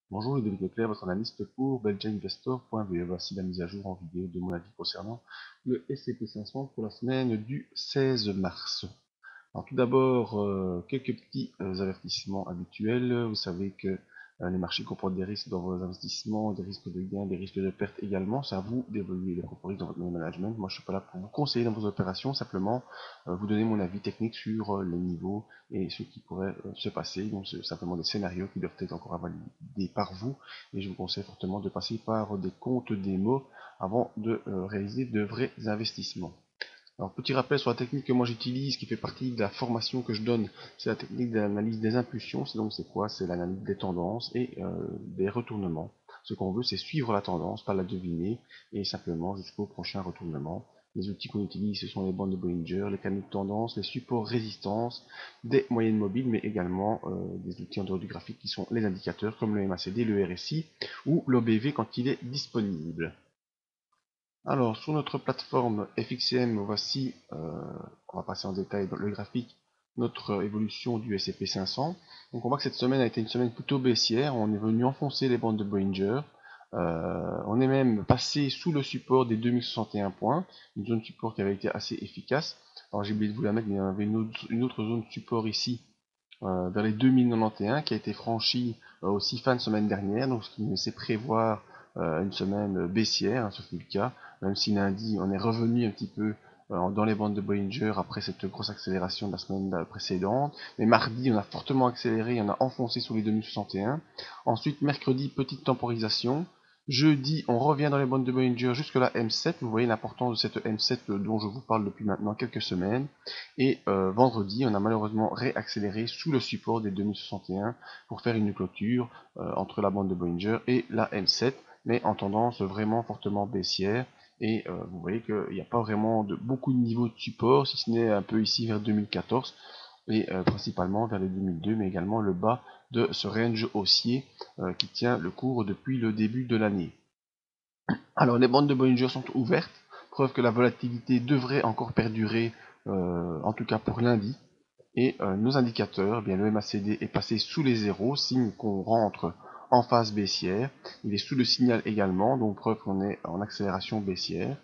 Bonjour, Ludovic Leclerc, votre analyste pour belgiainvestor.be. Voici la mise à jour en vidéo de mon avis concernant le S&P 500 pour la semaine du 16 mars. Alors tout d'abord, quelques petits avertissements habituels. Vous savez que les marchés comportent des risques dans vos investissements, des risques de gains, des risques de perte également. C'est à vous d'évoluer les propres risques dans votre management. Moi, je suis pas là pour vous conseiller dans vos opérations, simplement vous donner mon avis technique sur les niveaux et ce qui pourrait se passer. Donc, c'est simplement des scénarios qui doivent être encore validés par vous. Et je vous conseille fortement de passer par des comptes démo avant de réaliser de vrais investissements. Alors, petit rappel sur la technique que moi j'utilise, qui fait partie de la formation que je donne, c'est la technique de l'analyse des impulsions. C'est quoi? C'est l'analyse des tendances et des retournements. Ce qu'on veut, c'est suivre la tendance, pas la deviner, et simplement jusqu'au prochain retournement. Les outils qu'on utilise, ce sont les bandes de Bollinger, les canaux de tendance, les supports résistance, des moyennes mobiles, mais également des outils en dehors du graphique qui sont les indicateurs comme le MACD, le RSI ou l'OBV quand il est disponible. Alors, sur notre plateforme FXCM, voici, on va passer en détail dans le graphique, notre évolution du S&P 500. Donc on voit que cette semaine a été une semaine plutôt baissière, on est venu enfoncer les bandes de Bollinger. On est même passé sous le support des 2061 points, une zone support qui avait été assez efficace. Alors j'ai oublié de vous la mettre, mais il y avait une autre zone support ici, vers les 2091, qui a été franchie aussi fin de semaine dernière, donc ce qui nous laissait prévoir une semaine baissière, hein, ce fut le cas, même si lundi on est revenu un petit peu dans les bandes de Bollinger après cette grosse accélération de la semaine précédente. Mais mardi, on a fortement accéléré, on a enfoncé sous les 2061. Ensuite, mercredi, petite temporisation. Jeudi, on revient dans les bandes de Bollinger jusque la M7. Vous voyez l'importance de cette M7 dont je vous parle depuis maintenant quelques semaines. Et vendredi, on a malheureusement réaccéléré sous le support des 2061 pour faire une clôture entre la bande de Bollinger et la M7, mais en tendance vraiment fortement baissière. Et vous voyez qu'il n'y a pas vraiment beaucoup de niveaux de support, si ce n'est un peu ici vers 2014 et principalement vers les 2002, mais également le bas de ce range haussier qui tient le cours depuis le début de l'année. Alors les bandes de Bollinger sont ouvertes, preuve que la volatilité devrait encore perdurer, en tout cas pour lundi. Et nos indicateurs, bien le MACD est passé sous les zéros, signe qu'on rentre en phase baissière. Il est sous le signal également, donc preuve qu'on est en accélération baissière.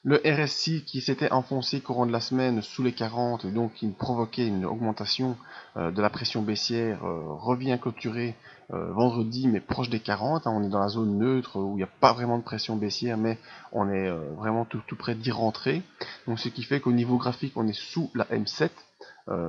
Le RSI qui s'était enfoncé courant de la semaine sous les 40 et donc qui provoquait une augmentation de la pression baissière revient clôturer vendredi mais proche des 40. Hein, on est dans la zone neutre où il n'y a pas vraiment de pression baissière mais on est vraiment tout près d'y rentrer. Donc ce qui fait qu'au niveau graphique on est sous la M7.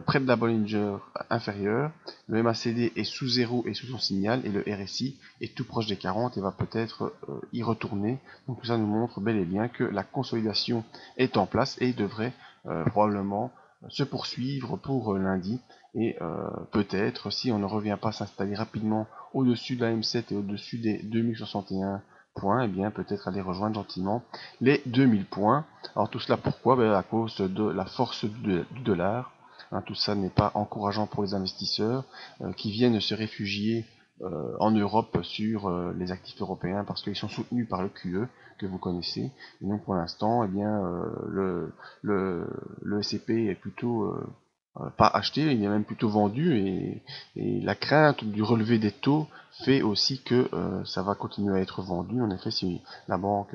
Près de la Bollinger inférieure, le MACD est sous 0 et sous son signal, et le RSI est tout proche des 40 et va peut-être y retourner. Donc tout ça nous montre bel et bien que la consolidation est en place et devrait probablement se poursuivre pour lundi. Et peut-être, si on ne revient pas s'installer rapidement au-dessus de la M7 et au-dessus des 2061 points, et bien peut-être aller rejoindre gentiment les 2000 points. Alors tout cela pourquoi? À cause de la force du dollar. Hein, tout ça n'est pas encourageant pour les investisseurs qui viennent se réfugier en Europe sur les actifs européens parce qu'ils sont soutenus par le QE que vous connaissez. Et donc pour l'instant, eh bien, le SCP est plutôt pas acheté, il est même plutôt vendu et la crainte du relevé des taux fait aussi que ça va continuer à être vendu. En effet, si la banque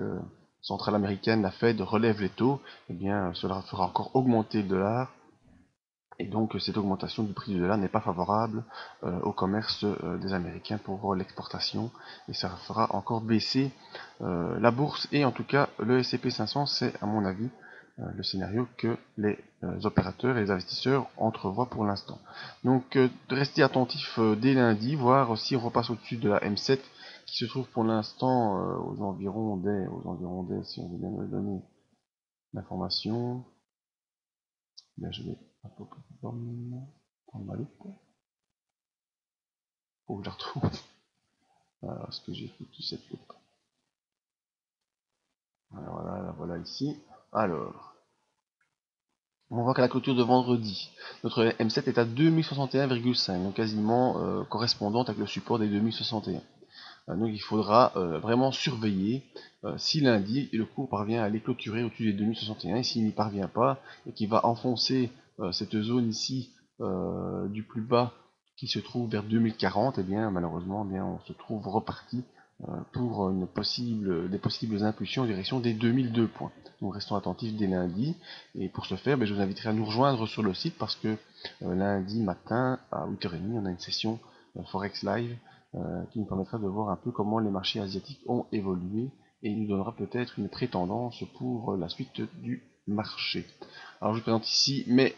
centrale américaine, la Fed, relève les taux, eh bien, cela fera encore augmenter le dollar et donc cette augmentation du prix du dollar n'est pas favorable au commerce des Américains pour l'exportation et ça fera encore baisser la bourse et en tout cas le S&P 500, c'est à mon avis le scénario que les opérateurs et les investisseurs entrevoient pour l'instant. Donc restez attentifs dès lundi, voir si on repasse au-dessus de la M7 qui se trouve pour l'instant aux environs des, si on veut bien me donner l'information, je vais prendre ma loupe pour que je la retrouve. Alors, est-ce que j'ai foutu cette loupe? Voilà, la voilà ici. Alors, on voit qu'à la clôture de vendredi, notre M7 est à 2061,5, donc quasiment correspondante avec le support des 2061. Donc il faudra vraiment surveiller si lundi le cours parvient à aller clôturer au-dessus des 2061 et s'il n'y parvient pas et qu'il va enfoncer cette zone ici du plus bas qui se trouve vers 2040, et bien malheureusement, bien on se trouve reparti pour des possibles impulsions en direction des 2002 points. Donc restons attentifs dès lundi. Et pour ce faire, je vous inviterai à nous rejoindre sur le site parce que lundi matin à 8h30, on a une session Forex Live qui nous permettra de voir un peu comment les marchés asiatiques ont évolué et nous donnera peut-être une pré-tendance pour la suite du marché. Alors je vous présente ici mes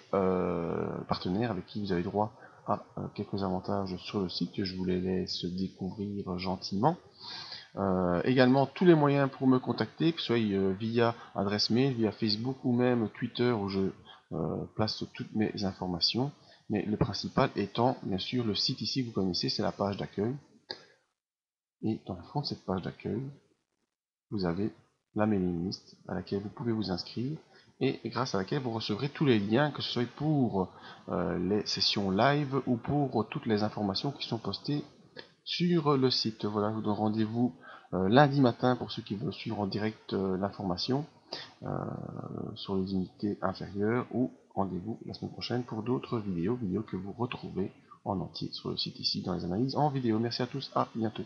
partenaires avec qui vous avez droit à quelques avantages sur le site. Je vous les laisse découvrir gentiment. Également tous les moyens pour me contacter, que ce soit via adresse mail, via Facebook ou même Twitter où je place toutes mes informations. Mais le principal étant bien sûr le site ici que vous connaissez, c'est la page d'accueil. Et dans le fond de cette page d'accueil, vous avez la mailing list à laquelle vous pouvez vous inscrire et grâce à laquelle vous recevrez tous les liens, que ce soit pour les sessions live ou pour toutes les informations qui sont postées sur le site. Voilà, je vous donne rendez-vous lundi matin pour ceux qui veulent suivre en direct l'information sur les unités inférieures, ou rendez-vous la semaine prochaine pour d'autres vidéos que vous retrouvez en entier sur le site ici dans les analyses en vidéo. Merci à tous, à bientôt.